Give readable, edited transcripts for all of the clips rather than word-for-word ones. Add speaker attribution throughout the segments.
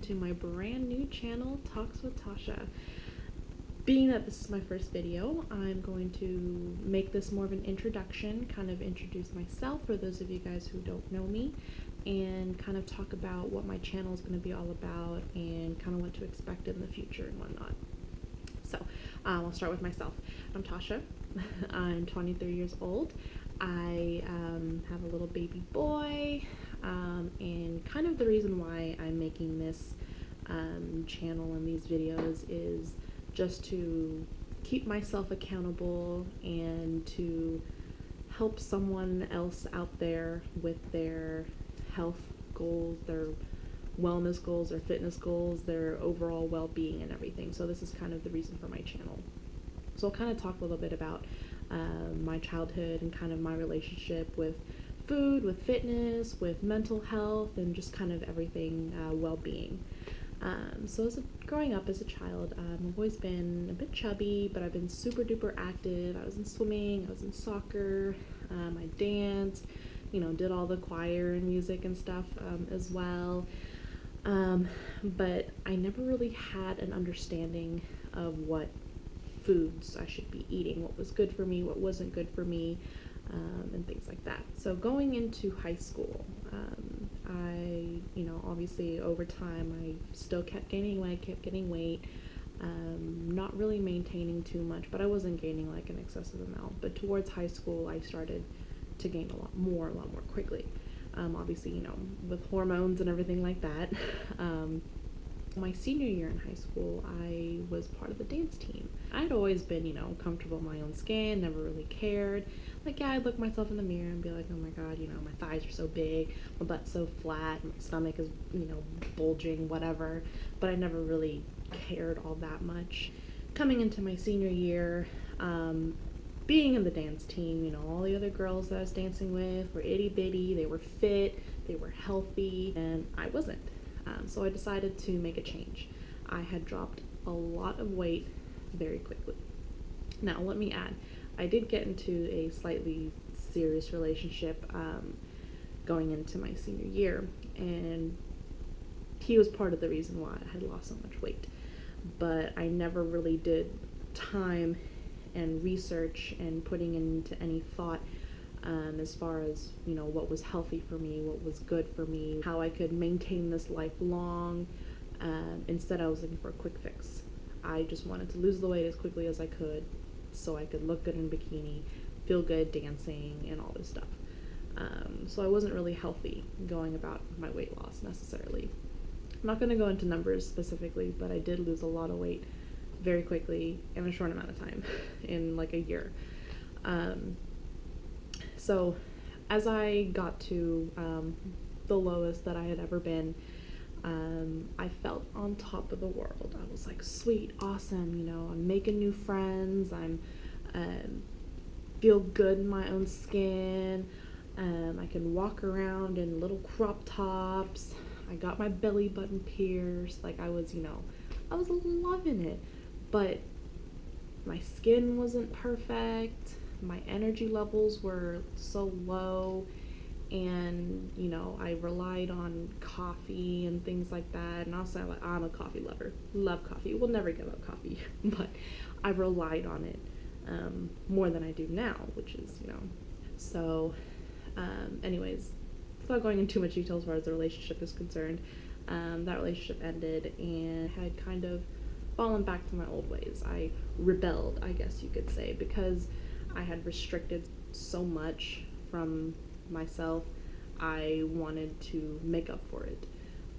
Speaker 1: to my brand new channel, Talks with Tasha. Being that this is my first video, I'm going to make this more of an introduction, kind of introduce myself for those of you guys who don't know me, and kind of talk about what my channel is going to be all about and kind of what to expect in the future and whatnot. So, I'll start with myself. I'm Tasha. I'm 23 years old. I have a little baby boy, and kind of the reason why I'm making this channel and these videos is just to keep myself accountable and to help someone else out there with their health goals, their wellness goals, their fitness goals, their overall well-being and everything. So this is kind of the reason for my channel. So I'll kind of talk a little bit about my childhood and kind of my relationship with food, with fitness, with mental health, and just kind of everything well-being. So growing up as a child, I've always been a bit chubby, but I've been super duper active. I was in swimming, I was in soccer, I danced, did all the choir and music and stuff as well. But I never really had an understanding of what foods I should be eating, what was good for me, what wasn't good for me, and things like that. So going into high school, I, obviously over time I still kept gaining weight, not really maintaining too much, but I wasn't gaining like an excessive amount. But towards high school, I started to gain a lot more quickly. Obviously, with hormones and everything like that. My senior year in high school, I was part of the dance team. I'd always been, comfortable in my own skin, never really cared. Like, yeah, I'd look myself in the mirror and be like, oh my god, my thighs are so big, my butt's so flat, my stomach is, bulging, whatever. But I never really cared all that much. Coming into my senior year, being in the dance team, all the other girls that I was dancing with were itty bitty, they were fit, they were healthy, and I wasn't. So I decided to make a change. I had dropped a lot of weight very quickly. Now, let me add, I did get into a slightly serious relationship going into my senior year, and he was part of the reason why I had lost so much weight. But I never really did time and research and putting into any thought as far as, what was healthy for me, what was good for me, how I could maintain this lifelong. Instead, I was looking for a quick fix. I just wanted to lose the weight as quickly as I could so I could look good in a bikini, feel good dancing, and all this stuff. So I wasn't really healthy going about my weight loss necessarily. I'm not going to go into numbers specifically, but I did lose a lot of weight very quickly in a short amount of time, in like a year. So as I got to the lowest that I had ever been, I felt on top of the world. I was like, sweet, awesome, I'm making new friends, I'm feel good in my own skin, I can walk around in little crop tops, I got my belly button pierced, like I was loving it. But my skin wasn't perfect, my energy levels were so low, and I relied on coffee and things like that. And also, I'm a coffee lover, love coffee, will never give up coffee, but I relied on it more than I do now, which is, so anyways, without going into too much detail as far as the relationship is concerned, that relationship ended, and I had kind of fallen back to my old ways. I rebelled, I guess you could say, because I had restricted so much from myself. I wanted to make up for it.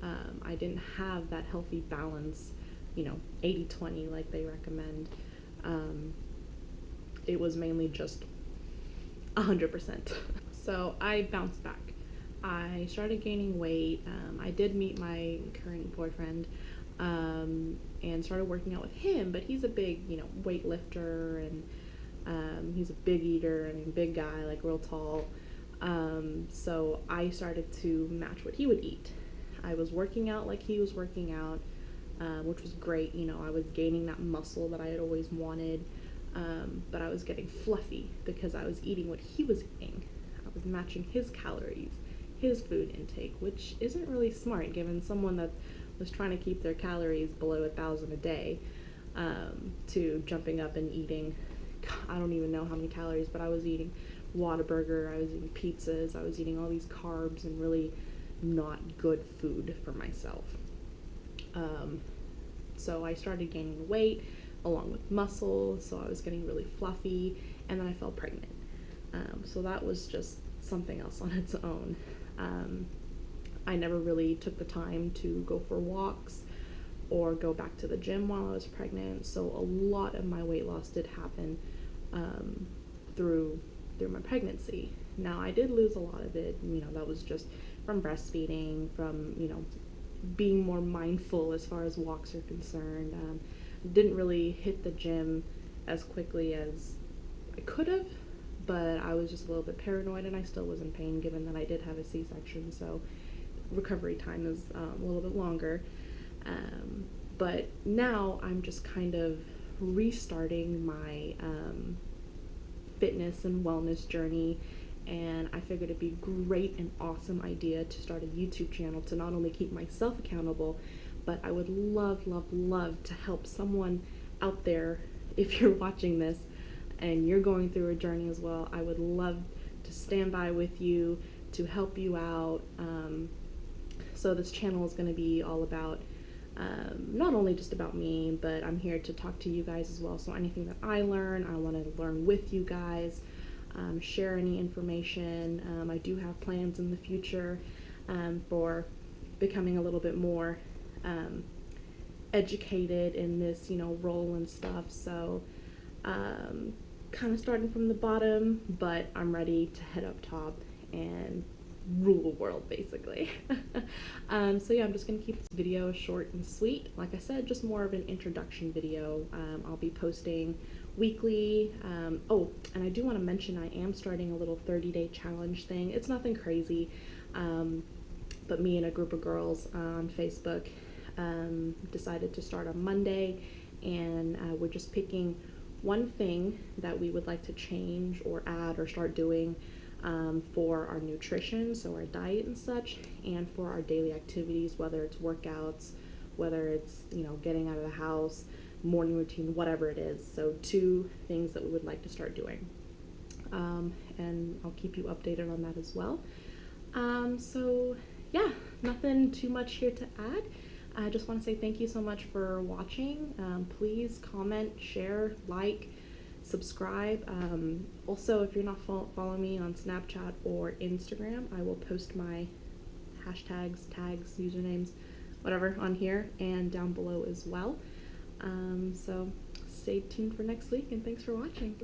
Speaker 1: I didn't have that healthy balance, 80-20 like they recommend. It was mainly just 100%. So I bounced back. I started gaining weight. I did meet my current boyfriend, and started working out with him, but he's a big, weightlifter, and he's a big eater, big guy, like real tall. So I started to match what he would eat. I was working out like he was working out, which was great. I was gaining that muscle that I had always wanted, but I was getting fluffy because I was eating what he was eating. I was matching his calories, his food intake, which isn't really smart given someone that was trying to keep their calories below 1,000 a day, to jumping up and eating, I don't even know how many calories, but I was eating Whataburger, I was eating pizzas, I was eating all these carbs and really not good food for myself. So I started gaining weight along with muscle, so I was getting really fluffy, and then I fell pregnant. So that was just something else on its own. I never really took the time to go for walks or go back to the gym while I was pregnant, so a lot of my weight loss did happen through my pregnancy. Now, I did lose a lot of it, that was just from breastfeeding, from, being more mindful as far as walks are concerned. Didn't really hit the gym as quickly as I could have, but I was just a little bit paranoid, and I still was in pain given that I did have a C-section, so recovery time is a little bit longer. But now I'm just kind of restarting my fitness and wellness journey, and I figured it'd be a great and awesome idea to start a YouTube channel to not only keep myself accountable, but I would love, love, love to help someone out there. If you're watching this and you're going through a journey as well, I would love to stand by with you, to help you out. So this channel is going to be all about not only just about me, but I'm here to talk to you guys as well. So anything that I learn, I want to learn with you guys, share any information. I do have plans in the future for becoming a little bit more educated in this, role and stuff. So kind of starting from the bottom, but I'm ready to head up top and rule the world, basically. So yeah, I'm just gonna keep this video short and sweet. Like I said, just more of an introduction video. I'll be posting weekly. Oh, and I do want to mention I am starting a little 30-day challenge thing. It's nothing crazy, but me and a group of girls on Facebook decided to start on Monday, and we're just picking one thing that we would like to change or add or start doing for our nutrition, so our diet and such, and for our daily activities, whether it's workouts, whether it's, getting out of the house, morning routine, whatever it is. So 2 things that we would like to start doing. And I'll keep you updated on that as well. So yeah, nothing too much here to add. I just want to say thank you so much for watching. Please comment, share, like, subscribe. Also, if you're not following me on Snapchat or Instagram, I will post my hashtags, tags, usernames, whatever on here and down below as well. So stay tuned for next week, and thanks for watching.